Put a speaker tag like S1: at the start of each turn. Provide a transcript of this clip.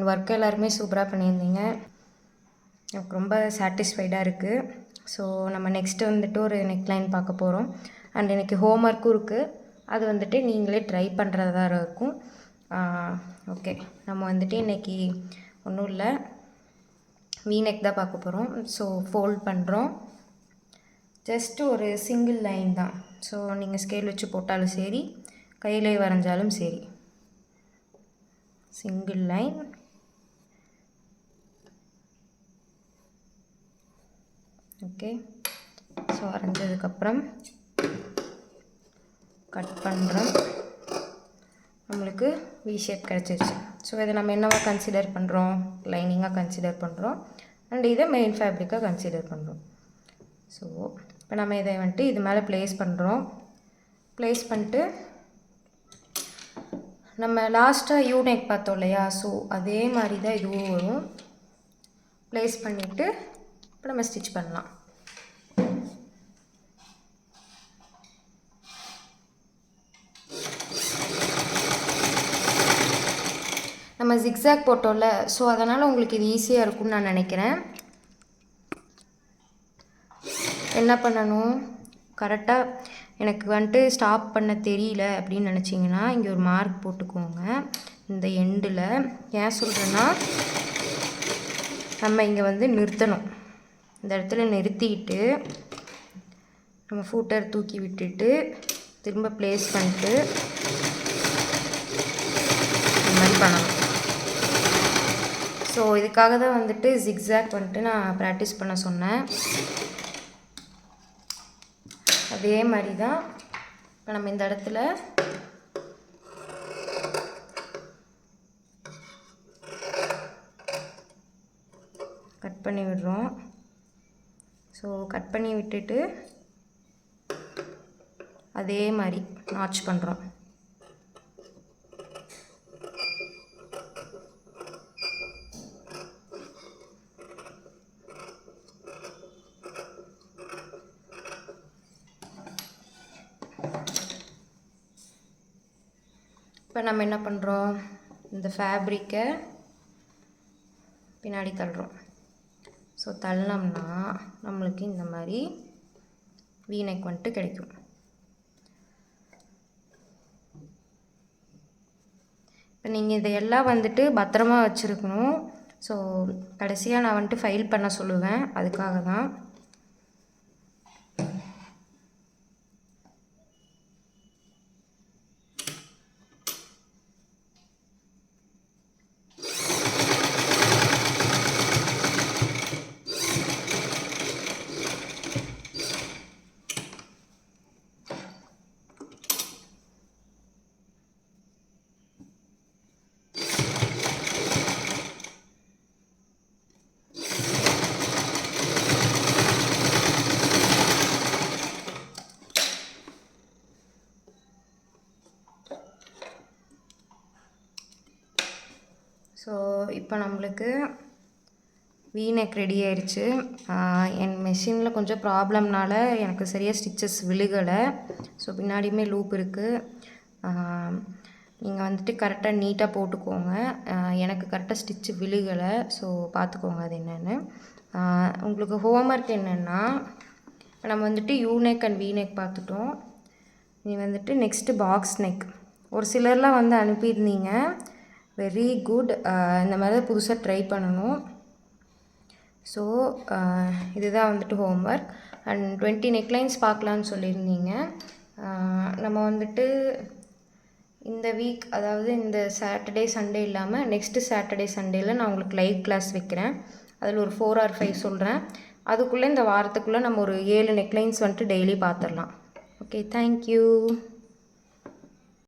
S1: Work எல்லாருமே சூப்பராக பண்ணியிருந்தீங்க. எனக்கு ரொம்ப சாட்டிஸ்ஃபைடாக இருக்குது. ஸோ நம்ம நெக்ஸ்ட்டு வந்துட்டு ஒரு நெக்லைன் பார்க்க போகிறோம். அண்ட் எனக்கு ஹோம் ஒர்க்கும் இருக்குது. அது வந்துட்டு நீங்களே ட்ரை பண்ணுறதா இருக்கும். ஓகே, நம்ம வந்துட்டு இன்றைக்கி ஒன்றும் இல்லை, வீநெக் தான் பார்க்க போகிறோம். ஸோ ஃபோல்ட் பண்ணுறோம். ஜஸ்ட்டு ஒரு சிங்கிள் லைன் தான். ஸோ நீங்கள் ஸ்கேல் வச்சு போட்டாலும் சரி, கையிலே வரைஞ்சாலும் சரி, சிங்கிள் லைன். ஓகே, ஸோ வரைஞ்சதுக்கப்புறம் கட் பண்ணுறோம். நம்மளுக்கு வி ஷேப் கிடச்சிருச்சு. ஸோ இதை நம்ம என்னவா கன்சிடர் பண்ணுறோம்? லைனிங்காக கன்சிடர் பண்ணுறோம். அண்ட் இதை மெயின் ஃபேப்ரிக்காக கன்சிடர் பண்ணுறோம். ஸோ இப்போ நம்ம இதை வந்துட்டு இது மேலே ப்ளேஸ் பண்ணுறோம். ப்ளேஸ் பண்ணிட்டு நம்ம லாஸ்ட்டாக யூநெக் பார்த்தோம் இல்லையா? ஸோ அதே மாதிரி தான் இதுவும் வரும். ப்ளேஸ் பண்ணிவிட்டு இப்போ நம்ம ஸ்டிச் பண்ணலாம். நம்ம ஜிக்ஸாக் போட்டோம்ல, ஸோ அதனால் உங்களுக்கு இது ஈஸியாக இருக்கும்னு நான் நினைக்கிறேன். என்ன பண்ணணும், கரெக்டாக எனக்கு வந்துட்டு ஸ்டாப் பண்ண தெரியல அப்படின்னு நினச்சிங்கன்னா இங்கே ஒரு மார்க் போட்டுக்கோங்க இந்த எண்டில். ஏன் சொல்கிறேன்னா, நம்ம இங்கே வந்து நிறுத்தணும். இந்த இடத்துல நிறுத்திட்டு நம்ம ஃபூட்டர் தூக்கி விட்டுட்டு திரும்ப ப்ளேஸ் பண்ணிட்டு இந்த மாதிரி பண்ணணும். ஸோ இதுக்காக தான் வந்துட்டு ஜிக்ஸாக் வந்துட்டு நான் ப்ராக்டிஸ் பண்ண சொன்னேன். அதே மாதிரி தான் இப்போ நம்ம இந்த இடத்துல கட் பண்ணி விடுறோம். ஸோ கட் பண்ணி விட்டுட்டு அதே மாதிரி நாட்ச் பண்ணுறோம். இப்போ நம்ம என்ன பண்ணுறோம், இந்த ஃபேப்ரிக்கை பின்னாடி தள்ளுறோம். ஸோ தள்ளினோம்னா நம்மளுக்கு இந்த மாதிரி வீநெக் வந்துட்டு கிடைக்கும். இப்போ நீங்கள் இதையெல்லாம் வந்துட்டு பத்திரமா வச்சுருக்கணும். ஸோ கடைசியாக நான் வந்துட்டு ஃபைல் பண்ண சொல்லுவேன், அதுக்காக தான். ஸோ இப்போ நம்மளுக்கு வீநெக் ரெடி ஆயிடுச்சு. என் மெஷினில் கொஞ்சம் ப்ராப்ளம்னால எனக்கு சரியாக ஸ்டிச்சஸ் விழுகலை. ஸோ பின்னாடியுமே லூப் இருக்குது. நீங்கள் வந்துட்டு கரெக்டாக நீட்டாக போட்டுக்கோங்க. எனக்கு கரெக்டாக ஸ்டிச்சு விழுகலை. ஸோ பார்த்துக்கோங்க அது என்னென்னு. உங்களுக்கு ஹோம்ஒர்க் என்னென்னா, இப்போ நம்ம வந்துட்டு யூநெக் அண்ட் வீநெக் பார்த்துட்டோம். நீ வந்துட்டு நெக்ஸ்ட்டு பாக்ஸ் நெக் ஒரு சிலர்லாம் வந்து அனுப்பியிருந்தீங்க. Very good. இந்த மாதிரி தான் புதுசாக ட்ரை பண்ணணும். ஸோ இதுதான் வந்துட்டு ஹோம்ஒர்க். அண்ட் 20 நெக்லைன்ஸ் பார்க்கலான்னு சொல்லியிருந்தீங்க. நம்ம வந்துட்டு இந்த வீக், அதாவது இந்த சாட்டர்டே சண்டே இல்லாமல் நெக்ஸ்ட்டு சாட்டர்டே சண்டேயில் நான் உங்களுக்கு லைவ் கிளாஸ் வைக்கிறேன். அதில் ஒரு 4 or 5 சொல்கிறேன். அதுக்குள்ளே இந்த வாரத்துக்குள்ளே நம்ம ஒரு 7 நெக்லைன்ஸ் வந்துட்டு டெய்லி பார்த்துடலாம். Okay, thank you.